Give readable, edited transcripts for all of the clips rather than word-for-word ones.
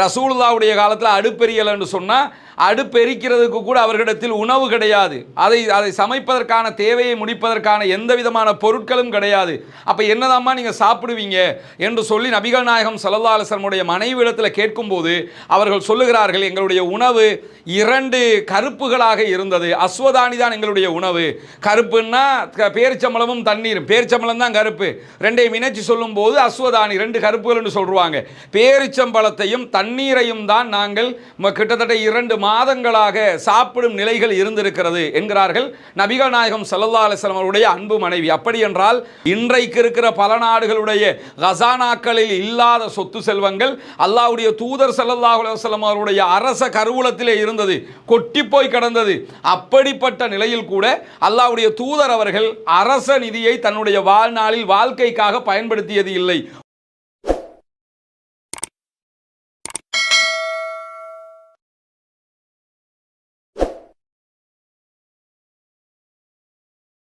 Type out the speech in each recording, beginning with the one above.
ரசூலுல்லாஹ்வுடைய காலத்தில் அடுப்பெரியல் என்று சொன்னால் அடுப்பெரிக்கிறதுக்கு கூட அவர்களிடத்தில் உணவு கிடையாது. அதை சமைப்பதற்கான தேவையை முடிப்பதற்கான எந்த விதமான பொருட்களும் கிடையாது. அப்போ என்னதாம்மா நீங்கள் சாப்பிடுவீங்க என்று சொல்லி நபிகள் நாயகம் ஸல்லல்லாஹு அலைஹி வஸல்லம் உடைய மனைவியிடத்தில் கேட்கும்போது அவர்கள் சொல்லுகிறார்கள், எங்களுடைய உணவு 2 கருப்புகளாக இருந்தது. அஸ்வதானி தான் எங்களுடைய உணவு. கருப்புன்னா பேரிச்சம்பளமும் தண்ணீரும், பேரிச்சம்பளம் தான் கருப்பு. ரெண்டையும் இணைச்சி சொல்லும் போது அஸ்வதானி 2 கருப்புகள் என்று சொல்லுவாங்க. பேரிச்சம்பளத்தையும் தண்ணீரையும் தான் நாங்கள் கிட்டத்தட்ட 2 மாதங்களாக சாப்பிடும் நிலைகள் இருந்திருக்கிறது என்கிறார்கள் நபிகள் நாயகம் ஸல்லல்லாஹு அலைஹி வஸல்லம் அவருடைய அன்பு மனைவி. அப்படி என்றால் இன்றைக்கு இருக்கிற பல நாடுகளுடைய கசானாக்களில் இல்லாத சொத்து செல்வங்கள் அல்லாஹ்வுடைய தூதர் ஸல்லல்லாஹு அலைஹி வஸல்லம் அவருடைய அரச கருவூலத்திலே இருந்தது, கொட்டி போய் கிடந்தது. அப்படிப்பட்ட நிலையில் கூட அல்லாஹ்வுடைய தூதர் அவர்கள் அரச நிதியை தன்னுடைய வாழ்நாளில் வாழ்க்கைக்காக பயன்படுத்தியது இல்லை.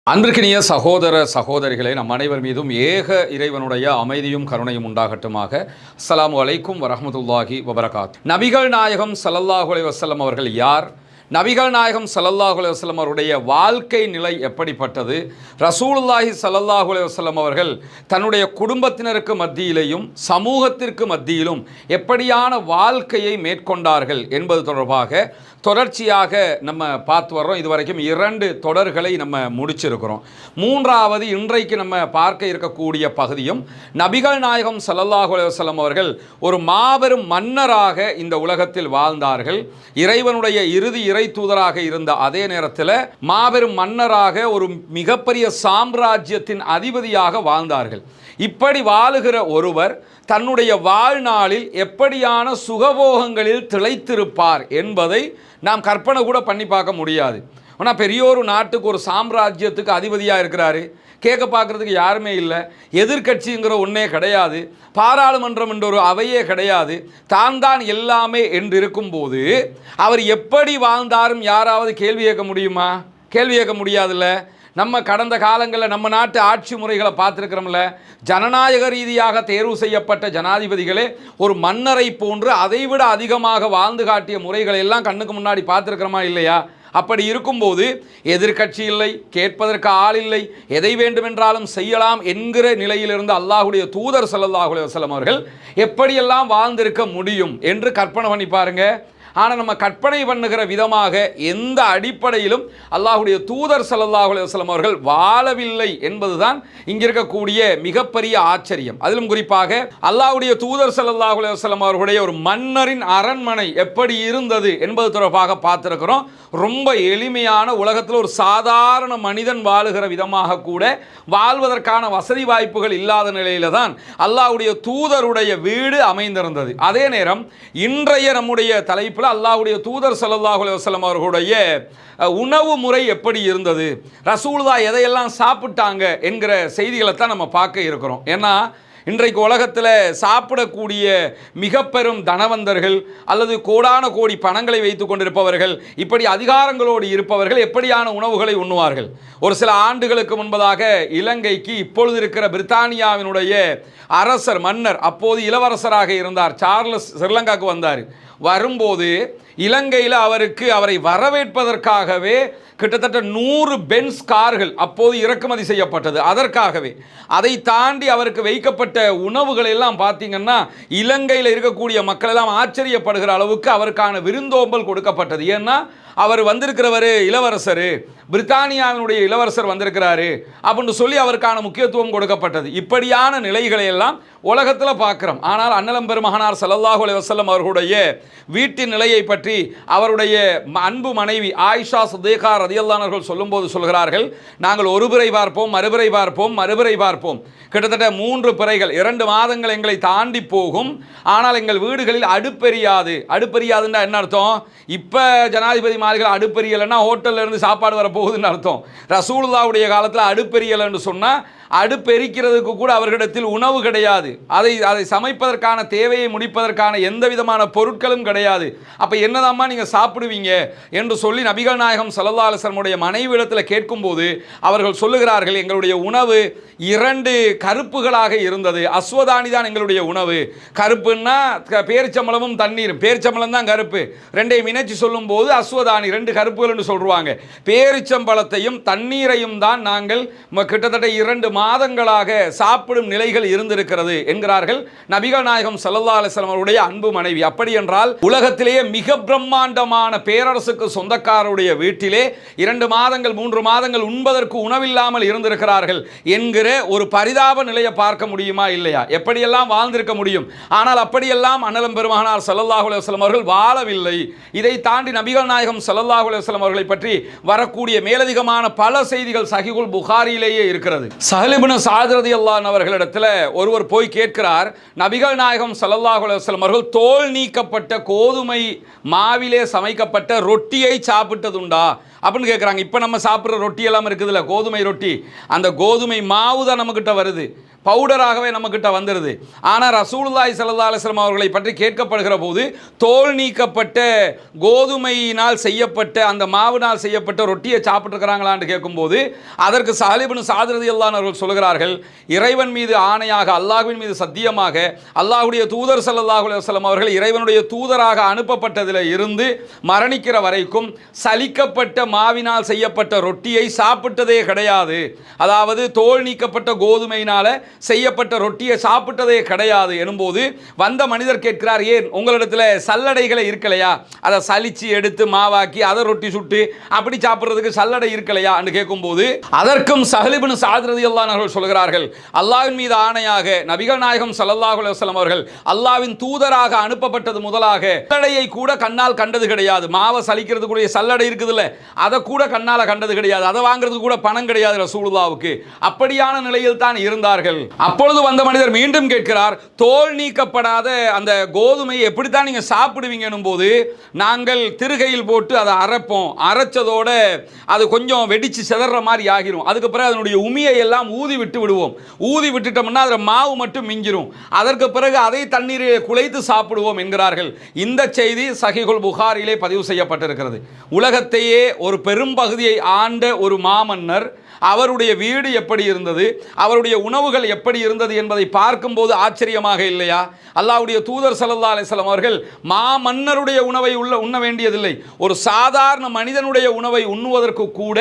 அன்பிற்கினிய சகோதர சகோதரிகளே, நம் அனைவர் மீதும் ஏக இறைவனுடைய அமைதியும் கருணையும் உண்டாகட்டுமாக. அஸ்ஸலாமு அலைக்கும் வரஹ்மத்துல்லாஹி வபரகாத். நபிகள் நாயகம் ஸல்லல்லாஹு அலைஹி வஸல்லம் அவர்கள் யார்? நபிகள் நாயகம் ஸல்லல்லாஹு அலைஹி வஸல்லம் அவருடைய வாழ்க்கை நிலை எப்படிப்பட்டது? ரசூலுல்லாஹி ஸல்லல்லாஹு அலைஹி வஸல்லம் அவர்கள் தன்னுடைய குடும்பத்தினருக்கு மத்தியிலேயும் சமூகத்திற்கு மத்தியிலும் எப்படியான வாழ்க்கையை மேற்கொண்டார்கள் என்பது தொடர்பாக தொடர்ச்சியாக நம்ம பார்த்து வர்றோம். இதுவரைக்கும் 2 தொடர்களை நம்ம முடிச்சிருக்கிறோம். 3வது இன்றைக்கு நம்ம பார்க்க இருக்கக்கூடிய பகுதியும் நபிகள் நாயகம் ஸல்லல்லாஹு அலைஹி வஸல்லம் அவர்கள் ஒரு மாபெரும் மன்னராக இந்த உலகத்தில் வாழ்ந்தார்கள். இறைவனுடைய இறுதி இறை தூதராக இருந்த அதே நேரத்தில் மாபெரும் மன்னராக ஒரு மிகப்பெரிய சாம்ராஜ்யத்தின் அதிபதியாக வாழ்ந்தார்கள். இப்படி வாழுகிற ஒருவர் தன்னுடைய வாழ்நாளில் எப்படியான சுகபோகங்களில் திளைத்திருப்பார் என்பதை நாம் கற்பனை கூட பண்ணி பார்க்க முடியாது. ஆனால் பெரிய ஒரு நாட்டுக்கு ஒரு சாம்ராஜ்யத்துக்கு அதிபதியாக இருக்கிறாரு. கேட்க பார்க்குறதுக்கு யாருமே இல்லை. எதிர்கட்சிங்கிற ஒன்றே கிடையாது. பாராளுமன்றம் என்ற ஒரு அவையே கிடையாது. தான் எல்லாமே என்று இருக்கும்போது அவர் எப்படி வாழ்ந்தாரும் யாராவது கேள்வி கேட்க முடியுமா? கேள்வி கேட்க முடியாதுல்ல. நம்ம கடந்த காலங்களில் நம்ம நாட்டு ஆட்சி முறைகளை பார்த்துருக்கிறோம்ல. ஜனநாயக ரீதியாக தேர்வு செய்யப்பட்ட ஜனாதிபதிகளே ஒரு மன்னரை போன்று அதைவிட அதிகமாக வாழ்ந்து காட்டிய முறைகளை எல்லாம் கண்ணுக்கு முன்னாடி பார்த்துருக்கிறோமா இல்லையா? அப்படி இருக்கும்போது எதிர்கட்சி இல்லை, கேட்பதற்கு ஆள் இல்லை, எதை வேண்டுமென்றாலும் செய்யலாம் என்கிற நிலையிலிருந்து அல்லாஹ்வுடைய தூதர் ஸல்லல்லாஹு அலைஹி வஸல்லம் அவர்கள் எப்படியெல்லாம் வாழ்ந்திருக்க முடியும் என்று கற்பனை பண்ணி பாருங்க. ஆனால் நம்ம கற்பனை பண்ணுகிற விதமாக எந்த அடிப்படையிலும் அல்லாஹ்வுடைய தூதர் ஸல்லல்லாஹு அலைஹி வஸல்லம் அவர்கள் வாழவில்லை என்பதுதான் இங்கே இருக்கக்கூடிய மிகப்பெரிய ஆச்சரியம். அதிலும் குறிப்பாக அல்லாஹ்வுடைய தூதர் ஸல்லல்லாஹு அலைஹி வஸல்லம் அவர்களுடைய ஒரு மன்னரின் அரண்மனை எப்படி இருந்தது என்பது தொடர்பாக பார்த்துருக்கிறோம். ரொம்ப எளிமையான, உலகத்தில் ஒரு சாதாரண மனிதன் வாழுகிற விதமாக கூட வாழ்வதற்கான வசதி வாய்ப்புகள் இல்லாத நிலையில தான் அல்லாஹ்வுடைய தூதருடைய வீடு அமைந்திருந்தது. அதே நேரம் இன்றைய நம்முடைய தலைப்பு அல்லாஹ்வுடைய தூதர் ஸல்லல்லாஹு அலைஹி வஸல்லம் அவர்களுடைய உணவு முறை எப்படி இருந்தது, ரசூலுல்லாஹ் எதையெல்லாம் சாப்பிட்டாங்க என்கிற செய்திகளை தான் நம்ம பார்க்க இருக்கிறோம். ஏன்னா இன்றைக்கு உலகத்தில் சாப்பிடக்கூடிய மிக பெரும் தனவந்தர்கள் அல்லது கோடான கோடி பணங்களை வைத்து கொண்டிருப்பவர்கள், இப்படி அதிகாரங்களோடு இருப்பவர்கள் எப்படியான உணவுகளை உண்ணுவார்கள்? ஒரு சில ஆண்டுகளுக்கு முன்பதாக இலங்கைக்கு இப்பொழுது இருக்கிற பிரித்தானியாவினுடைய அரசர் மன்னர், அப்போது இளவரசராக இருந்தார் சார்லஸ், ஸ்ரீலங்காவுக்கு வந்தார். வரும்போது இலங்கையில் அவரை வரவேற்பதற்காகவே கிட்டத்தட்ட 100 பென்ஸ் கார்கள் அப்போது இறக்குமதி செய்யப்பட்டது. அதற்காகவே அதை தாண்டி அவருக்கு வைக்கப்பட்ட உணவுகள் எல்லாம் பார்த்தீங்கன்னா இலங்கையில் இருக்கக்கூடிய மக்கள் எல்லாம் ஆச்சரியப்படுகிற அளவுக்கு அவருக்கான விருந்தோம்பல் கொடுக்கப்பட்டது. ஏன்னா அவர் வந்திருக்கிறவர் இளவரசர், பிரித்தானியாவினுடைய இளவரசர் வந்திருக்கிறாரு அப்படின்னு சொல்லி அவருக்கான முக்கியத்துவம் கொடுக்கப்பட்டது. இப்படியான நிலைகளை எல்லாம் உலகத்தில் பார்க்குறோம். ஆனால் அன்னலம் பெருமகனார் ஸல்லல்லாஹு அலைஹி வஸல்லம் அவர்களுடைய வீட்டின் நிலையை பற்றி அவருடைய அன்பு மனைவி ஆயிஷா சித்திகா ரலியல்லாஹு அன்ஹா சொல்லும்போது சொல்கிறார்கள், நாங்கள் ஒரு பிறை பார்ப்போம், மறுபிறை பார்ப்போம், மறுபிறை பார்ப்போம். கிட்டத்தட்ட 3 பிறைகள் 2 மாதங்கள் எங்களை தாண்டி போகும். ஆனால் எங்கள் வீடுகளில் அடுப்பெரியாது. அடுப்பெரியாதுன்னா என்ன அர்த்தம்? இப்போ ஜனாதிபதி மாளிகையில் அடுப்பெரியலைன்னா ஹோட்டலில் இருந்து சாப்பாடு வரப்போகுதுன்னு அர்த்தம். ரசூலுல்லாஹ்வுடைய காலத்தில் அடுப்பெரியல் என்று சொன்னால் அடுப்பெரிக்கிறதுக்கு கூட அவர்களிடத்தில் உணவு கிடையாது. அதை சமைப்பதற்கான தேவையை முடிப்பதற்கான எந்த விதமான பொருட்களும் கிடையாது. அப்போ என்னதாம்மா நீங்கள் சாப்பிடுவீங்க என்று சொல்லி நபிகள் நாயகம் ஸல்லல்லாஹு அலைஹி வஸல்லம் மனைவியிடத்தில் கேட்கும்போது அவர்கள் சொல்லுகிறார்கள், எங்களுடைய உணவு 2 கருப்புகளாக இருந்தது. அஸ்வதானி தான் எங்களுடைய உணவு. கருப்புன்னா பேரிச்சம்பளமும் தண்ணீரும். பேரிச்சம்பளம் தான் கருப்பு. ரெண்டையும் இணைச்சி சொல்லும் போது அஸ்வதானி 2 கருப்புகள் என்று சொல்றாங்க. பேரிச்சம்பளத்தையும் தண்ணீரையும் தான் நாங்கள் கிட்டத்தட்ட 2 மாதங்களாக சாப்பிடும் நிலைகள் இருந்திருக்கிறது என்கிறார்கள் நபிகள் நாயகம் ஸல்லல்லாஹு அலைஹி வஸல்லம் அவருடைய அன்பு மனைவி. அப்படி என்றால் உலகத்திலேயே மிக பிரம்மாண்டமான பேரரசுக்கு சொந்தக்காரருடைய வீட்டிலே 2 மாதங்கள் 3 மாதங்கள் உண்பதற்கு உணவில்லாமல் இருந்திருக்கிறார்கள் என்கிற ஒரு பரிதாப நிலையை பார்க்க முடியுமா? இல்லையா? எப்படியெல்லாம் வாழ்ந்திருக்க முடியும்? ஆனால் அப்படியெல்லாம் அண்ணலம் பெருமகனார் ஸல்லல்லாஹு அலைஹி வஸல்லம் அவர்கள் வாழவில்லை. இதை தாண்டி நபிகள் நாயகம் ஸல்லல்லாஹு அலைஹி வஸல்லம் அவர்களை பற்றி வரக்கூடிய மேலதிகமான பல செய்திகள் சஹீஹுல் புகாரியிலேயே இருக்கிறது. ஸஹல் இப்னு ஸஅத் ரலியல்லாஹு அன்ஹு அவர்களிடத்தில் ஒருவர் போய் கேட்கிறார், நபிகள் நாயகம் ஸல்லல்லாஹு அலைஹி வஸல்லம் அவர்கள் தோல் நீக்கப்பட்ட கோதுமை மாவிலே சமைக்கப்பட்ட ரொட்டியை சாப்பிட்டதுண்டா அப்படின்னு கேட்குறாங்க. இப்போ நம்ம சாப்பிட்ற ரொட்டி எல்லாம் இருக்குதுல்ல, கோதுமை ரொட்டி, அந்த கோதுமை மாவு தான் நம்மக்கிட்ட வருது, பவுடராகவே நம்மக்கிட்ட வந்துடுது. ஆனால் ரசூலுல்லாஹி ஸல்லல்லாஹு அலைஹி வஸல்லம் அவர்களை பற்றி கேட்கப்படுகிற போது தோல் நீக்கப்பட்ட கோதுமையினால் செய்யப்பட்ட அந்த மாவினால் செய்யப்பட்ட ரொட்டியை சாப்பிட்டுருக்கிறாங்களான்னு கேட்கும்போது அதற்கு ஸஹல் இப்னு ஸஅத் ரலியல்லாஹு அன்ஹு அவர்கள் சொல்கிறார்கள், இறைவன் மீது ஆணையாக, அல்லாஹ்வின் மீது சத்தியமாக, அல்லாஹ்வுடைய தூதர் ஸல்லல்லாஹு அலைஹி வஸல்லம் அவர்கள் இறைவனுடைய தூதராக அனுப்பப்பட்டதில் இருந்து மரணிக்கிற வரைக்கும் சலிக்கப்பட்ட மாவினால் செய்யப்பட்ட ரொட்டியை சாப்பிட்டதே கிடையாது. அதாவது தோல் நீக்கப்பட்ட கோதுமையினால செய்யப்பட்ட ரொட்டியை சாப்பிட்டதே கிடையாது எனும்போது வந்த மனிதர் கேட்கிறார், ஏன் உங்களிடத்தில் சல்லடைகளை இருக்கலையா? அதை சலிச்சு எடுத்து மாவாக்கி அதை ரொட்டி சுட்டு அப்படி சாப்பிட்றதுக்கு சல்லடை இருக்கலையா என்று கேட்கும்போது அதற்கும் ஸஹல் இப்னு ஸஅத் ரலியல்லாஹு அன்ஹு அவர்கள் சொல்கிறார்கள், அல்லாஹ்வின் மீது ஆணையாக நபிகள் நாயகம் ஸல்லல்லாஹு அலைஹி வஸல்லம் அவர்கள் அல்லாஹ்வின் தூதராக அனுப்பப்பட்டது முதலாக சல்லடையை கூட கண்ணால் கண்டது கிடையாது. மாவை சலிக்கிறதுக்குரிய சல்லடை இருக்குதுல்ல, அதை கூட கண்ணால் கண்டது கிடையாது. அதை வாங்குறதுக்கு கூட பணம் கிடையாது ரசூலுல்லாஹ்வுக்கு. அப்படியான நிலையில் தான் இருந்தார்கள். அப்பொழுது வந்த மனிதர் மீண்டும் கேட்கிறார், தோல் நீக்கப்படாத அந்த கோதுமையை எப்படித்தான் நீங்க சாப்பிடுவீங்க போது நாங்கள் திருகையில் போட்டு அதை அரைப்போம், அரைச்சதோட அது கொஞ்சம் வெடிச்சு சிதற மாதிரி ஆகிரும், அதுக்கு பிறகு அதனுடைய உமியை எல்லாம் ஊதி விட்டு விடுவோம், ஊதி விட்டுட்டோம்னா அதில் மாவு மட்டும் மிஞ்சிரும், அதற்கு பிறகு அதை தண்ணீரில் குழைத்து சாப்பிடுவோம் என்கிறார்கள். இந்த செய்தி சஹீஹுல் புகாரியிலே பதிவு செய்யப்பட்டிருக்கிறது. உலகத்தையே ஒரு பெரும் பகுதியை ஆண்ட ஒரு மாமன்னர், அவருடைய வீடு எப்படி இருந்தது, அவருடைய உணவுகள் எப்படி இருந்தது என்பதை பார்க்கும்போது ஆச்சரியமாக இல்லையா? அல்லாஹ்வுடைய தூதர் ஸல்லல்லாஹு அலைஹி வஸல்லம் அவர்கள் மாமன்னருடைய உணவை உண்ண வேண்டியதில்லை, ஒரு சாதாரண மனிதனுடைய உணவை உண்ணுவதற்கு கூட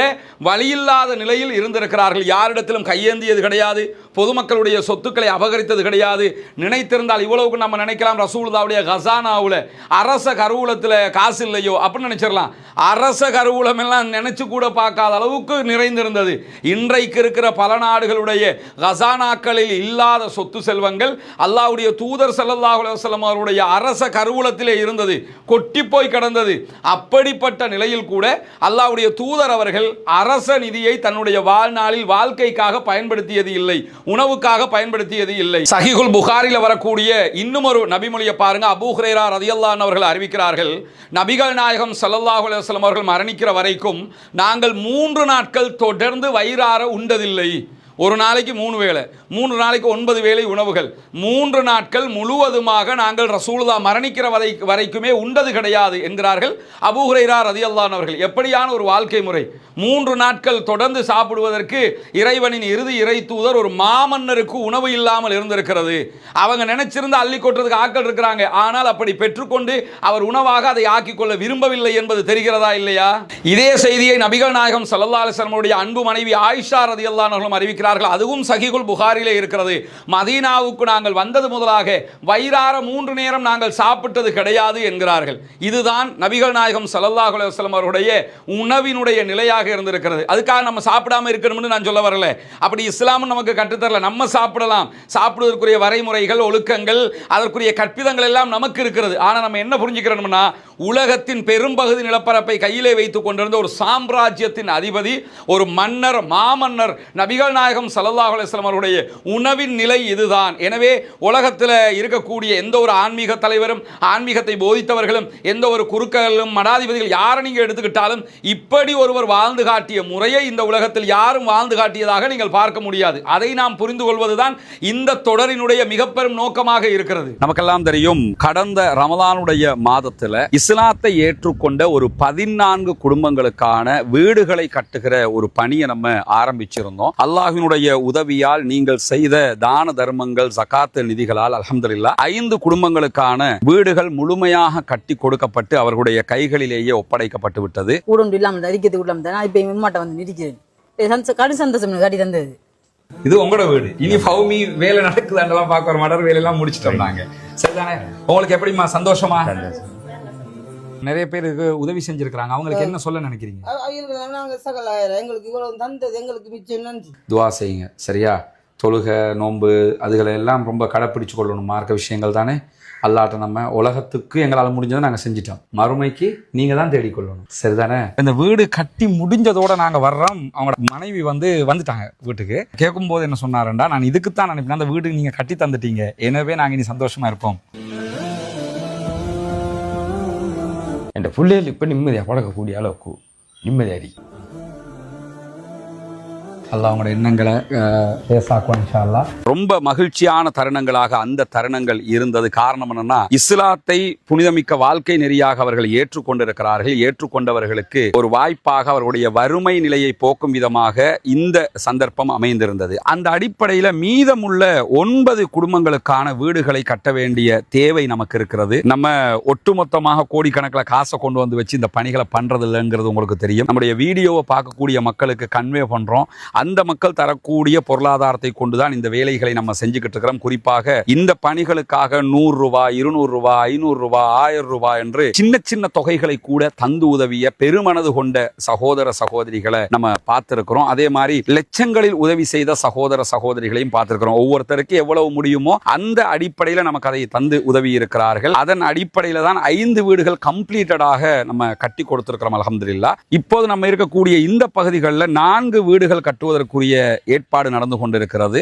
வழியில்லாத நிலையில் இருந்திருக்கிறார்கள். யாரிடத்திலும் கையேந்தியது கிடையாது, பொதுமக்களுடைய சொத்துக்களை அபகரித்தது கிடையாது. நினைத்திருந்தால் இவ்வளவுக்கு நம்ம நினைக்கலாம், ரசூலுல்லாஹ்வுடைய கசானாவில் அரச கருவூலத்தில் காசு இல்லையோ அப்படின்னு நினைச்சிடலாம். அரச கருவூலம் எல்லாம் நினைச்சு கூட பார்க்காத அளவுக்கு நிறைந்திருந்தது. இன்றைக்கு இருக்கிற பல நாடுகளுடைய கசானாக்களில் இல்லாத சொத்து செல்வங்கள் அல்லாஹ்வுடைய தூதர் ஸல்லல்லாஹு அலைஹி வஸல்லம் அவருடைய அரச கருவூலத்திலே இருந்தது, கொட்டி போய் கிடந்தது. அப்படிப்பட்ட நிலையில் கூட அல்லாஹ்வுடைய தூதர் அவர்கள் அரச நிதியை தன்னுடைய வாழ்நாளில் வாழ்க்கைக்காக பயன்படுத்தியது இல்லை, உணவுக்காக பயன்படுத்தியது இல்லை. சஹீஹுல் புகாரியில் வரக்கூடிய இன்னும் ஒரு நபிமொழியை பாருங்க. அபூ ஹுரைரா ரலியல்லாஹு அன்ஹு அவர்கள் அறிவிக்கிறார்கள், நபிகள் நாயகம் ஸல்லல்லாஹு அலைஹி வஸல்லம் அவர்கள் மரணிக்கிற வரைக்கும் நாங்கள் 3 நாட்கள் தொடர்ந்து வயிறார உண்டதில்லை. ஒரு நாளைக்கு 3 வேளை, 3 நாளைக்கு 9 வேளை உணவுகள், 3 நாட்கள் முழுவதுமாக நாங்கள் ரசூலுல்லாஹ் மரணிக்கிற வரைக்குமே உண்டது கிடையாது என்கிறார்கள் அபூ ஹுரைரா ரலியல்லாஹு அன்ஹு அவர்கள். எப்படியான ஒரு வாழ்க்கை முறை! 3 நாட்கள் தொடர்ந்து சாப்பிடுவதற்கு இறைவனின் இறுதி இறை தூதர் ஒரு மாமன்னருக்கு உணவு இல்லாமல் இருந்திருக்கிறது. அவங்க நினைச்சிருந்த அள்ளி கொட்டுறதுக்கு ஆட்கள் இருக்கிறாங்க, ஆனால் அப்படி பெற்றுக்கொண்டு அவர் உணவாக அதை ஆக்கிக் கொள்ள விரும்பவில்லை என்பது தெரிகிறதா இல்லையா? இதே செய்தியை நபிகள் நாயகம் ஸல்லல்லாஹு அலைஹி வஸல்லம் உடைய அன்பு மனைவி ஆயிஷா ரலியல்லாஹு அன்ஹா அறிவிக்கிறார்கள். அதுவும் சஹீஹுல் புகாரிலே இருக்கிறது. மதீனாவுக்கு நாங்கள் வந்தது முதலாக வயிறார 3 நேரம் நாங்கள் சாப்பிட்டது கிடையாது என்கிறார்கள். இதுதான் நபிகள் நாயகம் ஸல்லல்லாஹு அலைஹி வஸல்லம் அவருடைய உணவினுடைய நிலையாக இருந்திருக்கிறது. அதுக்காக நம்ம சாப்பிடாம இருக்கணும்னு நான் சொல்ல வரல. அப்படி இஸ்லாம் நமக்கு கற்றுத்தரல. நம்ம சாப்பிடலாம், சாப்பிடுவதற்குரிய வரைமுறைகள், ஒழுக்கங்கள், அதற்குரிய கற்பிதங்கள் எல்லாம் நமக்கு இருக்கிறது. ஆனால் நம்ம என்ன புரிஞ்சுக்கிறோம்னா, உலகத்தின் பெரும்பகுதி நிலப்பரப்பை கையிலே வைத்துக் கொண்டிருந்த ஒரு சாம்ராஜ்யத்தின் அதிபதி, ஒரு மன்னர், மாமன்னர் நபிகள் நாயகம் ஸல்லல்லாஹு அலைஹி வஸல்லம் அவருடைய உணவின் நிலை இதுதான். எனவே உலகத்தில் இருக்கக்கூடிய எந்த ஒரு ஆன்மீக தலைவரும், ஆன்மீகத்தை போதித்தவர்களும், எந்த ஒரு குருக்களும், மடாதிபதிகள் யாரை நீங்கள் எடுத்துக்கிட்டாலும் இப்படி ஒருவர் வாழ்ந்து காட்டிய முறையை இந்த உலகத்தில் யாரும் வாழ்ந்து காட்டியதாக நீங்கள் பார்க்க முடியாது. அதை நாம் புரிந்து கொள்வதுதான் இந்த தொடரினுடைய மிக பெரும் நோக்கமாக இருக்கிறது. நமக்கெல்லாம் தெரியும், கடந்த ரமலானுடைய மாதத்தில் இஸ்லாத்தை ஏற்றுக்கொண்ட ஒரு 14 குடும்பங்களுக்கான வீடுகளை கட்டுகிற ஒரு பணியை நம்ம ஆரம்பிச்சிருந்தோம். அல்லாஹ்வினுடைய உதவியால், நீங்கள் செய்த தான தர்மங்கள், ஜகாத் நிதிகளால் அல்ஹம்துலில்லாஹ் 5 குடும்பங்களுக்கான வீடுகள் முழுமையாக கட்டி கொடுக்கப்பட்டு அவர்களுடைய கைகளிலேயே ஒப்படைக்கப்பட்டு விட்டது. இது உங்களோட வீடு. இனி ஃபௌமி வேலை நடக்குதாண்டெல்லாம் பார்க்க வர மாட்டார். வேலையெல்லாம் முடிச்சிட்டோம் நாங்க. சரிதானே? உங்களுக்கு எப்படிமா? சந்தோஷமா? நிறைய பேருக்கு உதவி செஞ்சிருக்காங்க. அவங்களுக்கு என்ன சொல்ல நினைக்கிறீங்க? துவா செய்யுங்க. சரியா? தொழுகை, நோன்பு அதுகளை எல்லாம் ரொம்ப கடைப்பிடிச்சு கொள்ளணும். மார்க்க விஷயங்கள் தானே. அல்லாட்ட நம்ம உலகத்துக்கு எங்களால் முடிஞ்சதை நாங்கள் செஞ்சிட்டோம். மறுமைக்கு நீங்க தான் தேடிக்கொள்ளணும். சரிதானே? இந்த வீடு கட்டி முடிஞ்சதோட நாங்கள் வர்றோம். அவங்களோட மனைவி வந்துட்டாங்க வீட்டுக்கு. கேட்கும் போது என்ன சொன்னாருண்டா, நான் இதுக்குத்தான் நினைப்பேன், அந்த வீடு நீங்க கட்டி தந்துட்டீங்க, எனவே நாங்கள் இனி சந்தோஷமா இருப்போம். என் பிள்ளைகள் இப்போ நிம்மதியாக பழக்கக்கூடிய அளவுக்கு நிம்மதியாடி அல்லாஹ் அவங்களோட எண்ணங்களை பேசாக்குவான் இன்ஷா அல்லாஹ். ரொம்ப மகிழ்ச்சியான தருணங்களாக அந்த தருணங்கள் இருந்தது. காரணம் என்னன்னா, இஸ்லாத்தை புனிதமிக்க வாழ்க்கை நெறியாக அவர்கள் ஏற்றுக்கொண்டிருக்கிறார்கள். ஏற்றுக்கொண்டவர்களுக்கு ஒரு வாய்ப்பாக அவர்களுடைய வறுமை நிலையை போக்கும் விதமாக இந்த சந்தர்ப்பம் அமைந்திருந்தது. அந்த அடிப்படையில் மீதமுள்ள 9 குடும்பங்களுக்கான வீடுகளை கட்ட வேண்டிய தேவை நமக்கு இருக்கிறது. நம்ம ஒட்டுமொத்தமாக கோடிக்கணக்கில் காசை கொண்டு வந்து வச்சு இந்த பணிகளை பண்றது இல்லைங்கிறது உங்களுக்கு தெரியும். நம்முடைய வீடியோவை பார்க்கக்கூடிய மக்களுக்கு கன்வே பண்றோம். அந்த மக்கள் தரக்கூடிய பொருளாதாரத்தை கொண்டுதான் இந்த வேலைகளை நம்ம செஞ்சுக்கிட்டு இருக்கிறோம். குறிப்பாக இந்த பணிகளுக்காக 100 ரூபாய், 200 ரூபாய், 500 ரூபாய், 1000 ரூபாய் என்று சின்ன சின்ன தொகைகளை கூட தந்து உதவிய பெருமனது கொண்ட சகோதர சகோதரிகளை நம்ம பார்த்திருக்கிறோம். அதே மாதிரி லட்சங்களில் உதவி செய்த சகோதர சகோதரிகளையும் பார்த்திருக்கிறோம். ஒவ்வொருத்தருக்கு எவ்வளவு முடியுமோ அந்த அடிப்படையில் நமக்கு அதை தந்து உதவி இருக்கிறார்கள். அதன் அடிப்படையில் தான் 5 வீடுகள் கம்ப்ளீட்டடாக நம்ம கட்டி கொடுத்திருக்கிறோம் அல்ஹம்துலில்லாஹ். இப்போது நம்ம இருக்கக்கூடிய இந்த பகுதிகளில் 4 வீடுகள் கட்டுவதற்குரிய ஏற்பாடு நடந்து கொண்டிருக்கிறது.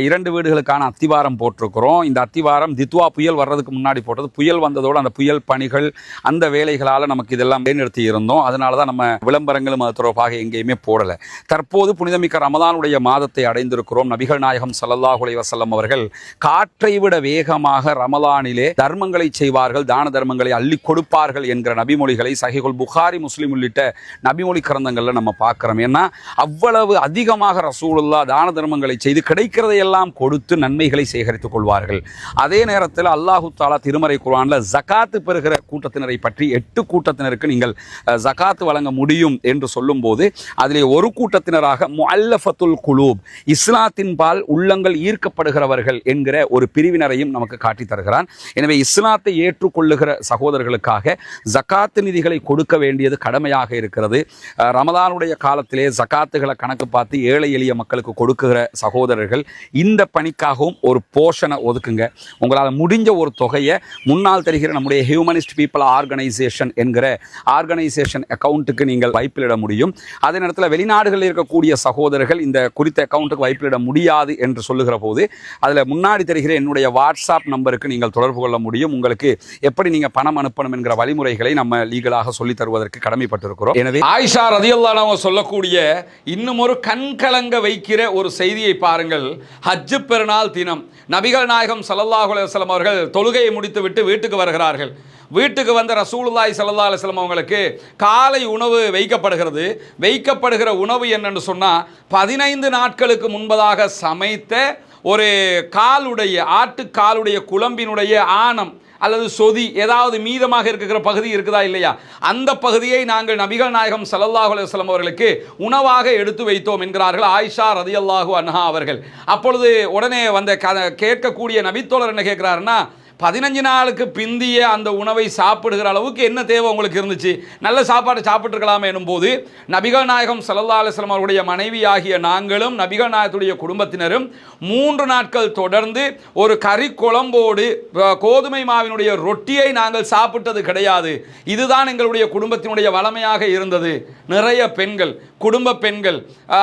2 வீடுகளுக்கான அத்திவாரம் போட்டிருக்கிறோம். இந்த அத்திவாரம் தித்வா புயல் வர்றதுக்கு முன்னாடி போட்டது. புயல் வந்ததோடு அந்த புயல் பணிகள், அந்த வேலைகளால் நமக்கு இதெல்லாம் நிறுத்தி இருந்தோம். அதனால தான் நம்ம விளம்பரங்களும் அது தொடர்பாக எங்கேயுமே போடலை. தற்போது புனிதமிக்க ரமலானுடைய மாதத்தை அடைந்திருக்கிறோம். நபிகள் நாயகம் ஸல்லல்லாஹு அலைஹி வஸல்லம் அவர்கள் காற்றை விட வேகமாக ரமலானிலே தர்மங்களை செய்வார்கள், தான தர்மங்களை அள்ளி கொடுப்பார்கள் என்கிற நபிமொழிகளை சஹீஹுல் புகாரி, முஸ்லிம் உள்ளிட்ட நபிமொழி கிரந்தங்களில் நம்ம பார்க்கிறோம். ஏன்னா அவ்வளவு அதிகமாக ரசூலுல்லாஹ் தான தர்மங்களை செய்து கிடைக்கிறதையெல்லாம் கொடுத்து நன்மைகளை சேகரித்துக் கொள்வார்கள். அதே நேரத்தில் அல்லாஹு தஆலா திருமறை குர்ஆன்ல ஜகாத்து பெறுகிற கூட்டத்தினரை பற்றி 8 கூட்டத்தினருக்கு நீங்கள் ஜகாத்து வழங்க முடியும் என்று சொல்லும் போது அதிலே ஒரு கூட்டத்தினராக முஅல்லஃபத்துல் குலூப், இஸ்லாத்தின் பால் உள்ளங்கள் ஈர்க்கப்படுகிறவர்கள் என்கிற ஒரு பிரிவினரையும் நமக்கு காட்டி தருகிறான். எனவே இஸ்லாத்தை ஏற்றுக்கொள்ளுகிற சகோதரர்களுக்காக ஜகாத்து நிதிகளை கொடுக்க வேண்டியது கடமையாக இருக்கிறது. ரமலானுடைய காலத்திலே ஜகாத்துகளை கணக்கு பார்த்து ஏழை எளிய மக்களுக்கு கொடுக்குகிற சகோதரர்கள் இந்த பணிக்காகவும் ஒரு போர்ஷனை ஒதுக்குங்க. உங்களால் முடிஞ்ச ஒரு தொகையை முன்னால் தெரிகிற நம்முடைய ஹியூமனிஸ்ட் பீப்புள் ஆர்கனைசேஷன் என்கிற ஆர்கனைசேஷன் அக்கௌண்ட்டுக்கு நீங்கள் வைப்பிலிட முடியும். அதே நேரத்தில் வெளிநாடுகளில் இருக்கக்கூடிய சகோதரர்கள் இந்த குறித்த அக்கௌண்ட்டுக்கு வைப்பிலிட முடியாது என்று சொல்லுகிற போது அதில் முன்னாடி தெரிகிற என்னுடைய வாட்ஸ்அப் நம்பருக்கு நீங்கள் தொடர்பு கொள்ள முடியும். உங்களுக்கு எப்படி நீங்கள் பணம் அனுப்பணும் என்கிற வழிமுறைகளை நம்ம லீகலாக சொல்லி தருவதற்கு கடமைப்பட்டிருக்கிறோம். எனவே ஆயிஷா ரலியல்லாஹு அன்ஹா சொல்லக்கூடிய இன்னும் ஒரு கண்கலங்க வைக்கிற ஒரு செய்தியை பாருங்கள். ஹஜ் பெருநாள் தினம் நபிகள் நாயகம் ஸல்லல்லாஹு அலைஹி வஸல்லம் அவர்கள் தொழுகையை முடித்துவிட்டு வீட்டுக்கு வருகிறார்கள். வீட்டுக்கு வந்த ரசூலுல்லாஹி ஸல்லல்லாஹு அலைஹி வஸல்லம் அவங்களுக்கு காலை உணவு வைக்கப்படுகிறது. வைக்கப்படுகிற உணவு என்னன்னு சொன்னால் 15 நாட்களுக்கு முன்பதாக சமைத்த ஒரு காலுடைய, ஆட்டுக்காலுடைய குழம்பினுடைய ஆணம் அல்லது சொதி ஏதாவது மீதமாக இருக்கிற பகுதி இருக்குதா இல்லையா, அந்த பகுதியை நாங்கள் நபிகள் நாயகம் ஸல்லல்லாஹு அலைஹி வஸல்லம் அவர்களுக்கு உணவாக எடுத்து வைத்தோம் என்கிறார்கள் ஆயிஷா ரலியல்லாஹு அன்ஹா அவர்கள். அப்பொழுது உடனே வந்த கேட்கக்கூடிய நபித்தோழர் என்ன கேட்கிறாருன்னா, 15 நாளுக்கு பிந்திய அந்த உணவை சாப்பிடுகிற அளவுக்கு என்ன தேவை உங்களுக்கு இருந்துச்சு? நல்ல சாப்பாடு சாப்பிட்டுருக்கலாமே எனும்போது நபிகள் நாயகம் ஸல்லல்லாஹு அலைஹி வஸல்லம் அவருடைய மனைவியாகிய நாங்களும் நபிகள் நாயகத்துடைய குடும்பத்தினரும் 3 நாட்கள் தொடர்ந்து ஒரு கறி குழம்போடு கோதுமை மாவினுடைய ரொட்டியை நாங்கள் சாப்பிட்டது கிடையாது. இதுதான் எங்களுடைய குடும்பத்தினுடைய வளமையாக இருந்தது. நிறைய பெண்கள், குடும்ப பெண்கள்,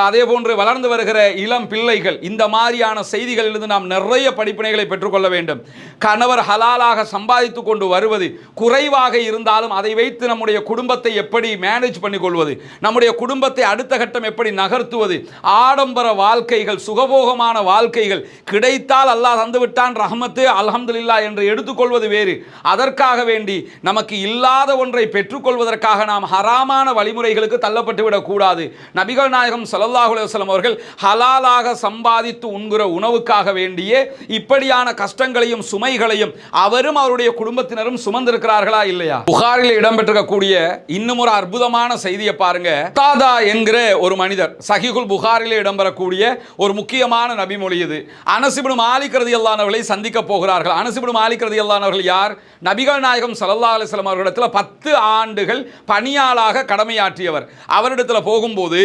அதே போன்று வளர்ந்து வருகிற இளம் பிள்ளைகள், இந்த மாதிரியான செய்திகளிலிருந்து நாம் நிறைய படிப்பினைகளை பெற்றுக்கொள்ள வேண்டும். கணவர் ஹலாலாக சம்பாதித்து கொண்டு வருவது குறைவாக இருந்தாலும் அதை வைத்து நம்முடைய குடும்பத்தை எப்படி மேனேஜ் பண்ணி கொள்வது, நம்முடைய குடும்பத்தை அடுத்த கட்டம் எப்படி நகர்த்துவது, ஆடம்பர வாழ்க்கைகள், சுகபோகமான வாழ்க்கைகள் கிடைத்தால் அல்லாஹ் தந்துவிட்டான் ரஹமத்து அல்ஹம்துலில்லாஹ் என்று எடுத்துக்கொள்வது வேறு. அதற்காக வேண்டி நமக்கு இல்லாத ஒன்றை பெற்றுக்கொள்வதற்காக நாம் ஹராமான வழிமுறைகளுக்கு தள்ளப்பட்டு விடக்கூடாது. நபிகள் நாயகம் ஸல்லல்லாஹு அலைஹி வஸல்லம் அவர்கள் ஹலாலாக சம்பாதித்து உண்கிற உணவுக்காக வேண்டியே இப்படியான கஷ்டங்களையும் சுமைகளையும் அவரும் அவருடைய குடும்பத்தினரும் சுமந்திருக்கிறார்களா இல்லையா? புகாரில் இடம்பெற்றிருக்கக்கூடிய இன்னும் ஒரு அற்புதமான செய்தியை பாருங்க. தாதா என்கிற ஒரு மனிதர், சஹீஹுல் புகாரில் இடம்பெறக்கூடிய ஒரு முக்கியமான நபிமொழி இது. அனஸ் இப்னு மாலிக் ரலியல்லாஹு அன்ஹு அவர்களை சந்திக்க போகிறார்கள். அனஸ் இப்னு மாலிக் ரலியல்லாஹு அன்ஹு அவர்கள் யார்? நபிகள் நாயகம் ஸல்லல்லாஹு அலைஹி வஸல்லம் அவர்களிடத்தில் 10 ஆண்டுகள் பணியாளாக கடமையாற்றியவர். அவரிடத்தில் போகும்போது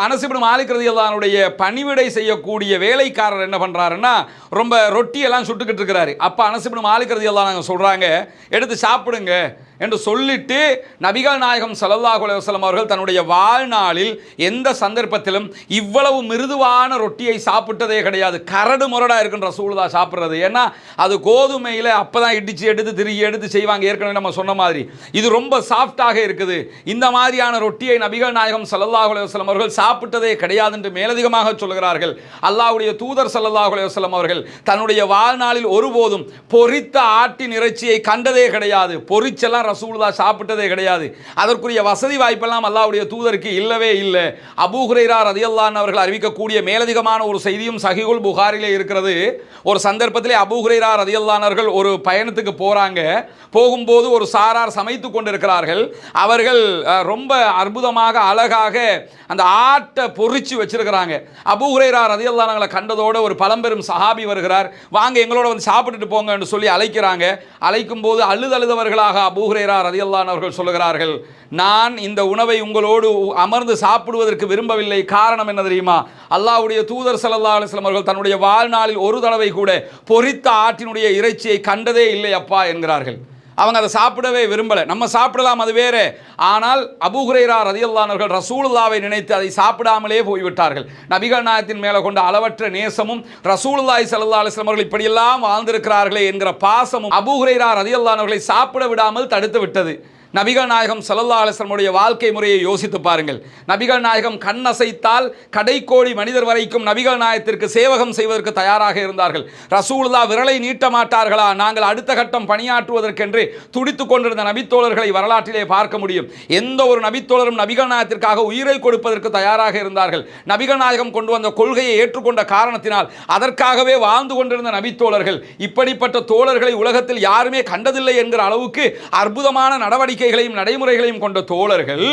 அனஸ் இப்னு மாலிக் ரலியல்லாஹு அன்ஹுடைய பணிவிடை செய்யக்கூடிய வேலைக்காரர் என்ன பண்றாருன்னா ரொம்ப ரொட்டியெல்லாம் சுட்டுக்கிட்டு இருக்கிறாரு. அப்போ அனஸ் இப்னு மாலிக் ரலியல்லாஹு அன்ஹு சொல்றாங்க, எடுத்து சாப்பிடுங்க என்று சொல்லிட்டு நபிகள் நாயகம் ஸல்லல்லாஹு அலைஹி வஸல்லம் அவர்கள் தன்னுடைய வாழ்நாளில் எந்த சந்தர்ப்பத்திலும் இவ்வளவு மிருதுவான ரொட்டியை சாப்பிட்டதே கிடையாது. கரடு முரடா இருக்கின்ற ரசூலுல்லாஹ் சாப்பிட்றது. ஏன்னா அது கோதுமையில் அப்பதான் இடிச்சு எடுத்து திருகி எடுத்து செய்வாங்க. ஏற்கனவே நம்ம சொன்ன மாதிரி இது ரொம்ப சாஃப்டாக இருக்குது. இந்த மாதிரியான ரொட்டியை நபிகள் நாயகம் ஸல்லல்லாஹு அலைஹி வஸல்லம் அவர்கள் சாப்பிட்டதே கிடையாது என்று மேலதிகமாக சொல்கிறார்கள். அல்லாஹ்வுடைய தூதர் ஸல்லல்லாஹு அலைஹி வஸல்லம் அவர்கள் தன்னுடைய வாழ்நாளில் ஒருபோதும் பொரித்த ஆட்டின் இறைச்சியை கண்டதே கிடையாது. பொரிச்செல்லாம் ரசூலுல்லாஹ் சாப்பிட்டதே கிடையாது. அதற்குரிய வசதி வாய்ப்பெல்லாம் அல்லாஹ்வுடைய தூதருக்கு இல்லவே இல்லை. அபூ ஹுரைரா ரலியல்லாஹு அன்ஹு அவர்கள் அறிவிக்கக்கூடிய மேலதிகமான ஒரு செய்தியும் சஹீஹுல் புகாரிலே இருக்கிறது. ஒரு சந்தர்ப்பத்திலே அபூ ஹுரைரா ரலியல்லாஹு அன்ஹு அவர்கள் ஒரு பயணத்துக்கு போறாங்க. போகும்போது ஒரு சாரார் சமைத்து கொண்டிருக்கிறார்கள். அவர்கள் ரொம்ப அற்புதமாக அழகாக அந்த ஆட்டை பொரிச்சு வச்சிருக்கிறாங்க. அபூ ஹுரைரா ரலியல்லாஹு அன்ஹு கண்டதோட ஒரு பழம்பெரும் சஹாபி வருகிறார். வாங்க எங்களோட வந்து சாப்பிட்டுட்டு போங்க என்று சொல்லி அழைக்கிறாங்க. அழைக்கும் போது அழுதழுதவர்களாக அபூ ஹுரைரா ரலியல்லாஹு அன்ஹு அவர்கள் சொல்லுகிறார்கள், நான் இந்த உணவை உங்களோடு அமர்ந்து சாப்பிடுவதற்கு விரும்பவில்லை. காரணம் என்ன தெரியுமா? அல்லாஹ்வுடைய தூதர் ஸல்லல்லாஹு அலைஹி வஸல்லம் அவர்கள் தன்னுடைய வாழ்நாளில் ஒரு தடவை கூட பொரித்த ஆட்டினுடைய இறைச்சியை கண்டதே இல்லை அப்பா என்கிறார்கள். அவங்க அதை சாப்பிடவே விரும்பலை. நம்ம சாப்பிடலாம், அது வேற. ஆனால் அபூ ஹுரைரா ரலியல்லாஹு அன்ஹு அவர்கள் ரசூலுல்லாஹ்வை நினைத்து அதை சாப்பிடாமலே போய்விட்டார்கள். நபிகள் நாயகத்தின் மேலே கொண்ட அளவற்ற நேசமும் ரசூலுல்லாஹி ஸல்லல்லாஹு அலைஹி வஸல்லம் அவர்கள் இப்படியெல்லாம் வாழ்ந்திருக்கிறார்களே என்கிற பாசமும் அபூ ஹுரைரா ரலியல்லாஹு அன்ஹு அவர்களை சாப்பிட விடாமல் தடுத்து விட்டது. நபிகள் நாயகம் ஸல்லல்லாஹு அலைஹி வஸல்லம் வாழ்க்கை முறையை யோசித்து பாருங்கள். நபிகள் நாயகம் கண் அசைத்தால் கடைக்கோடி மனிதர் வரைக்கும் நபிகள் நாயகத்திற்கு சேவகம் செய்வதற்கு தயாராக இருந்தார்கள். ரசூலுல்லாஹ் விரலை நீட்ட மாட்டார்களா? நாங்கள் அடுத்த கட்டம் பணியாற்றுவதற்கென்று துடித்துக் கொண்டிருந்த நபித்தோழர்களை வரலாற்றிலே பார்க்க முடியும். எந்த ஒரு நபித்தோழரும் நபிகள் நாயகத்திற்காக உயிரை கொடுப்பதற்கு தயாராக இருந்தார்கள். நபிகள் நாயகம் கொண்டு வந்த கொள்கையை ஏற்றுக்கொண்ட காரணத்தினால் அதற்காகவே வாழ்ந்து கொண்டிருந்த நபித்தோழர்கள். இப்படிப்பட்ட தோழர்களை உலகத்தில் யாருமே கண்டதில்லை என்கிற அளவுக்கு அற்புதமான நடவடிக்கை நடைமுறைகளையும் கொண்ட தோழர்கள்,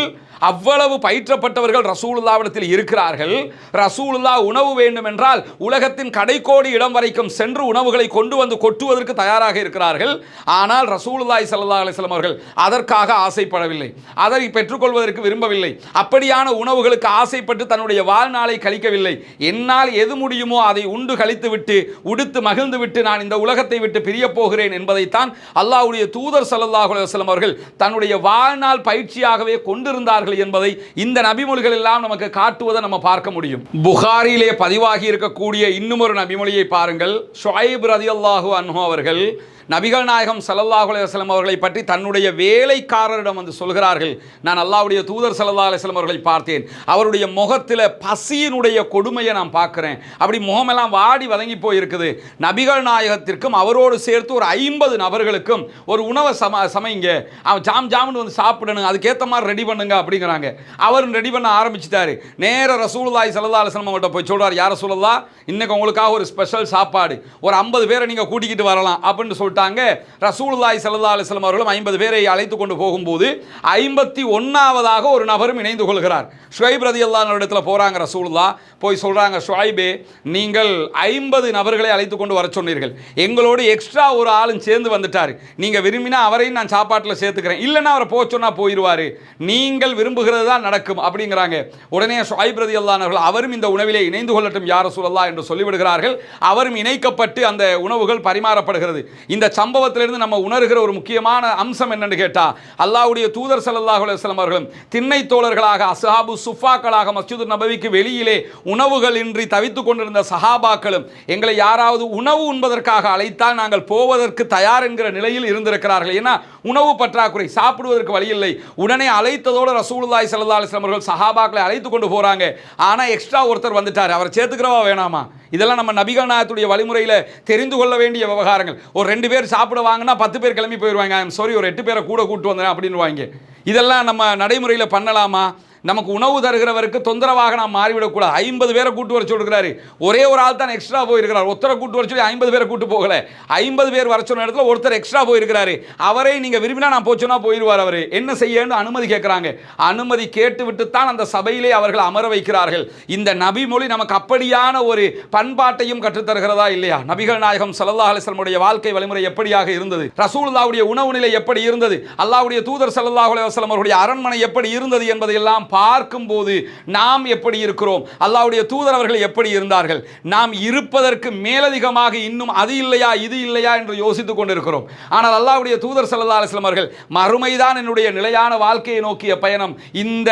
அவ்வளவு பயிற்றப்பட்டவர்கள் ரசூலுல்லாஹ்விடத்தில் இருக்கிறார்கள். ரசூலுல்லாஹ் உணவு வேண்டும் என்றால் உலகத்தின் கடைக்கோடி இடம் வரைக்கும் சென்று உணவுகளை கொண்டு வந்து கொட்டுவதற்கு தயாராக இருக்கிறார்கள். ஆனால் ரசூலுல்லாஹி ஸல்லல்லாஹு அலைஹி வஸல்லம் அவர்கள் அதற்காக ஆசைப்படவில்லை, அதை பெற்றுக்கொள்வதற்கு விரும்பவில்லை. அப்படியான உணவுகளுக்கு ஆசைப்பட்டு தன்னுடைய வாழ்நாளை கழிக்கவில்லை. என்னால் எது முடியுமோ அதை உண்டு கழித்து விட்டு உடுத்து மகிழ்ந்து விட்டு நான் இந்த உலகத்தை விட்டு பிரிய போகிறேன் என்பதைத்தான் அல்லாஹ்வுடைய தூதர் ஸல்லல்லாஹு அலைஹி வஸல்லம் அவர்கள் தன்னுடைய வாழ்நாள் பயிற்சியாகவே கொண்டிருந்தார்கள் என்பதை இந்த நபிமொழிகள் எல்லாம் நமக்கு காட்டுவதை நம்ம பார்க்க முடியும். புகாரிலே பதிவாகி இருக்கக்கூடிய இன்னும் ஒரு நபிமொழியை பாருங்கள். ஷுஐப் ரலியல்லாஹு அன்ஹு அவர்கள் நபிகள் நாயகம் ஸல்லல்லாஹு அலைஹி வஸல்லம் அவர்களை பற்றி தன்னுடைய வேலைக்காரரிடம் வந்து சொல்கிறார்கள், நான் அல்லாஹ்வுடைய தூதர் ஸல்லல்லாஹு அலைஹி வஸல்லம் அவர்களை பார்த்தேன். அவருடைய முகத்தில் பசியினுடைய கொடுமையை நான் பார்க்கிறேன். அப்படி முகமெல்லாம் வாடி வதங்கி போயிருக்குது. நபிகள் நாயகத்திற்கும் அவரோடு சேர்த்து ஒரு 50 நபர்களுக்கும் ஒரு உணவை சமைங்க, அவன் ஜாம்னு வந்து சாப்பிடணும், அதுக்கேற்ற மாதிரி ரெடி பண்ணுங்க அப்படிங்கிறாங்க. அவர் ரெடி பண்ண ஆரம்பிச்சிட்டாரு. நேர ரசூலுல்லாஹி ஸல்லல்லாஹு அலைஹி வஸல்லம் அவர்கிட்ட போய் சொல்றார், யார் ரசூலுல்லாஹ், இன்னைக்கு உங்களுக்காக ஒரு ஸ்பெஷல் சாப்பாடு, ஒரு 50 பேரை நீங்க கூட்டிக்கிட்டு வரலாம் அப்படின்னு சொல்லிட்டு சொல்லிட்டாங்க. ரசூலுல்லாஹி ஸல்லல்லாஹு அலைஹி வஸல்லம் அவர்களும் 50 பேரை அழைத்து கொண்டு போகும்போது 51வது ஒரு நபரும் இணைந்து கொள்கிறார். ஷுவைப் ரலியல்லாஹு அன்ஹு இடத்துல போறாங்க ரசூலுல்லாஹ், போய் சொல்றாங்க, ஷுவைபே நீங்கள் 50 நபர்களை அழைத்து கொண்டு வர சொன்னீர்கள், எங்களோடு எக்ஸ்ட்ரா ஒரு ஆளும் சேர்ந்து வந்துட்டாரு, நீங்க விரும்பினா அவரையும் நான் சாப்பாட்டில் சேர்த்துக்கிறேன், இல்லைன்னா அவரை போக சொன்னா போயிடுவாரு, நீங்கள் விரும்புகிறது தான் நடக்கும் அப்படிங்கிறாங்க. உடனே ஷுவைப் ரலியல்லாஹு அன்ஹு அவரும் இந்த உணவிலே இணைந்து கொள்ளட்டும் யா ரசூலல்லாஹ் என்று சொல்லிவிடுகிறார்கள். அவரும் இணைக்கப்பட்டு அந்த உணவுகள் பரிமாறப்படுகிறது. இந்த சம்பவத்திலிருந்து நம்ம உணர்கிற ஒரு முக்கியமான அம்சம் என்னன்னு கேட்டா, அல்லாஹ்வுடைய தூதர் ஸல்லல்லாஹு அலைஹி வஸல்லம் அவர்களும் திண்ணை தோழர்களாக அஸ்ஹாபு சுஃபாக்களாக மஸ்ஜிது நபவிக்கு வெளியிலே உணவுகள் இன்றி தவித்துக் கொண்டிருந்த சஹாபாக்களும் எங்களை யாராவது உணவு உண்பதற்காக அழைத்தால் நாங்கள் போவதற்கு தயார் என்கிற நிலையில் இருந்திருக்கிறார்கள். ஏன்னா உணவு பற்றாக்குறை, சாப்பிடுவதற்கு வழி இல்லை. உடனே அழைத்ததோடு ரசூலுல்லாஹி ஸல்லல்லாஹு அலைஹி வஸல்லம் அவர்கள் சஹாபாக்களை அழைத்து கொண்டு போறாங்க. ஆனா எக்ஸ்ட்ரா ஒருத்தர் வந்துட்டார், அவர் சேர்த்துக்கிறவா வேணாமா? இதெல்லாம் நம்ம நபிகள் நாயகத்துடைய வழிமுறையில் தெரிந்து கொள்ள வேண்டிய விவகாரங்கள். ஒரு 2 பேர் சாப்பிட வாங்கினா 10 பேர் கிளம்பி போயிடுவாங்க. ஐம் சாரி, ஒரு 8 பேரை கூட கூட்டு வந்தேன் அப்படின்னு. இதெல்லாம் நம்ம நடைமுறையில் பண்ணலாமா? நமக்கு உணவு தருகிறவருக்கு தொந்தரவாக நாம் மாறிவிடக்கூடாது. 50 பேரை கூட்டு வர சொல்லிருக்கிறாரு, ஒரே ஒரு ஆள் தான் எக்ஸ்ட்ரா போயிருக்கிறார். ஒருத்தரை கூட்டு வர சொல்லி 50 பேரை கூட்டு போகல, 50 பேர் வர சொன்ன இடத்துல ஒருத்தர் எக்ஸ்ட்ரா போயிருக்கிறாரு. அவரை நீங்க விரும்பினா நான் போச்சோன்னா போயிடுவார். அவரு என்ன செய்யன்னு அனுமதி கேட்கிறாங்க. அனுமதி கேட்டு விட்டுத்தான் அந்த சபையிலே அவர்கள் அமர வைக்கிறார்கள். இந்த நபி மொழி நமக்கு அப்படியான ஒரு பண்பாட்டையும் கற்றுத்தருகிறதா இல்லையா? நபிகள் நாயகம் ஸல்லல்லாஹு அலைஹி வஸல்லம் உடைய வாழ்க்கை வழிமுறை எப்படியாக இருந்தது? ரசூலுல்லாஹ்வுடைய உணவு நிலை எப்படி இருந்தது? அல்லாஹ்வுடைய தூதர் ஸல்லல்லாஹு அலைஹி வஸல்லம் அவருடைய அரண்மனை எப்படி இருந்தது என்பதை எல்லாம் பார்க்கும்போது நாம் எப்படி இருக்கிறோம், அல்லாஹ்வுடைய தூதர் அவர்கள் எப்படி இருந்தார்கள், நாம் இருப்பதற்கு மேலதிகமாக இன்னும் அது இல்லையா இது இல்லையா என்று யோசித்துக் கொண்டிருக்கிறோம். ஆனால் அல்லாஹ்வுடைய தூதர் ஸல்லல்லாஹு அலைஹி வஸல்லம் அவர்கள் மறுமைதான் என்னுடைய நிலையான வாழ்க்கையை நோக்கிய பயணம், இந்த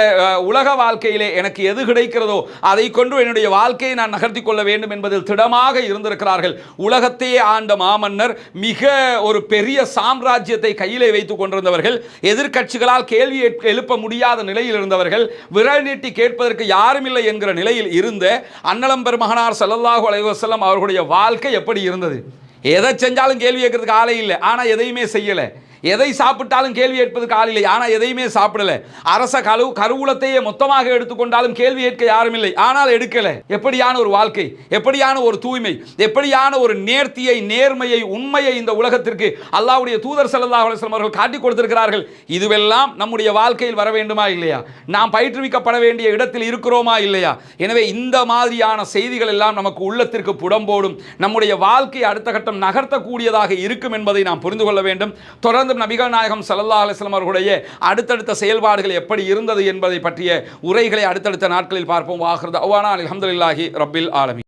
உலக வாழ்க்கையிலே எனக்கு எது கிடைக்கிறதோ அதை கொண்டு என்னுடைய வாழ்க்கையை நான் நகர்த்தி கொள்ள வேண்டும் என்பதில் திடமாக இருந்திருக்கிறார்கள். உலகத்தையே ஆண்ட மாமன்னர், மிக ஒரு பெரிய சாம்ராஜ்யத்தை கையிலே வைத்துக் கொண்டிருந்தவர்கள், எதிர்க்கட்சிகளால் கேள்வி எழுப்ப முடியாத நிலையில் இருந்தவர்கள், விரல் நீட்டி கேட்பதற்கு யாரும் இல்லை என்கிற நிலையில் இருந்த அன்னலம் பெருமகனார் ஸல்லல்லாஹு அலைஹி வஸல்லம் அவர்களுடைய வாழ்க்கை எப்படி இருந்தது? எதை செஞ்சாலும் கேள்வி கேட்கறதுக்கு ஆளே இல்லை, ஆனால் எதையுமே செய்யலை. எதை சாப்பிட்டாலும் கேள்வி கேட்பதற்கு ஆள் இல்லை, ஆனால் எதையுமே சாப்பிடல. அரச கருவூலத்தையே மொத்தமாக எடுத்துக்கொண்டாலும் கேள்வி கேட்க யாரும் இல்லை, ஆனால் எடுக்கல. எப்படியான ஒரு வாழ்க்கை, எப்படியான ஒரு தூய்மை, எப்படியான ஒரு நேர்த்தியை, நேர்மையை, உண்மையை இந்த உலகத்திற்கு அல்லாஹ்வுடைய தூதர் ஸல்லல்லாஹு அலைஹி வஸல்லம் அவர்கள் காட்டிக் கொடுத்திருக்கிறார்கள். இதுவெல்லாம் நம்முடைய வாழ்க்கையில் வர வேண்டுமா இல்லையா? நாம் பயிற்றுவிக்கப்பட வேண்டிய இடத்தில் இருக்கிறோமா இல்லையா? எனவே இந்த மாதிரியான செய்திகள் எல்லாம் நமக்கு உள்ளத்திற்கு புடம்போடும், நம்முடைய வாழ்க்கையை அடுத்த கட்டம் நகர்த்தக்கூடியதாக இருக்கும் என்பதை நாம் புரிந்து கொள்ள வேண்டும். தொடர்ந்து நபிகள் நாயகம் ஸல்லல்லாஹு அலைஹி வஸல்லம் அவர்களுடைய அடுத்தடுத்த செயல்பாடுகள் எப்படி இருந்தது என்பதை பற்றிய உரைகளை அடுத்தடுத்த நாட்களில் பார்ப்போம். வாஹிர் தஅவானா அல்ஹம்துலில்லாஹி ரப்பில் ஆலமீன்.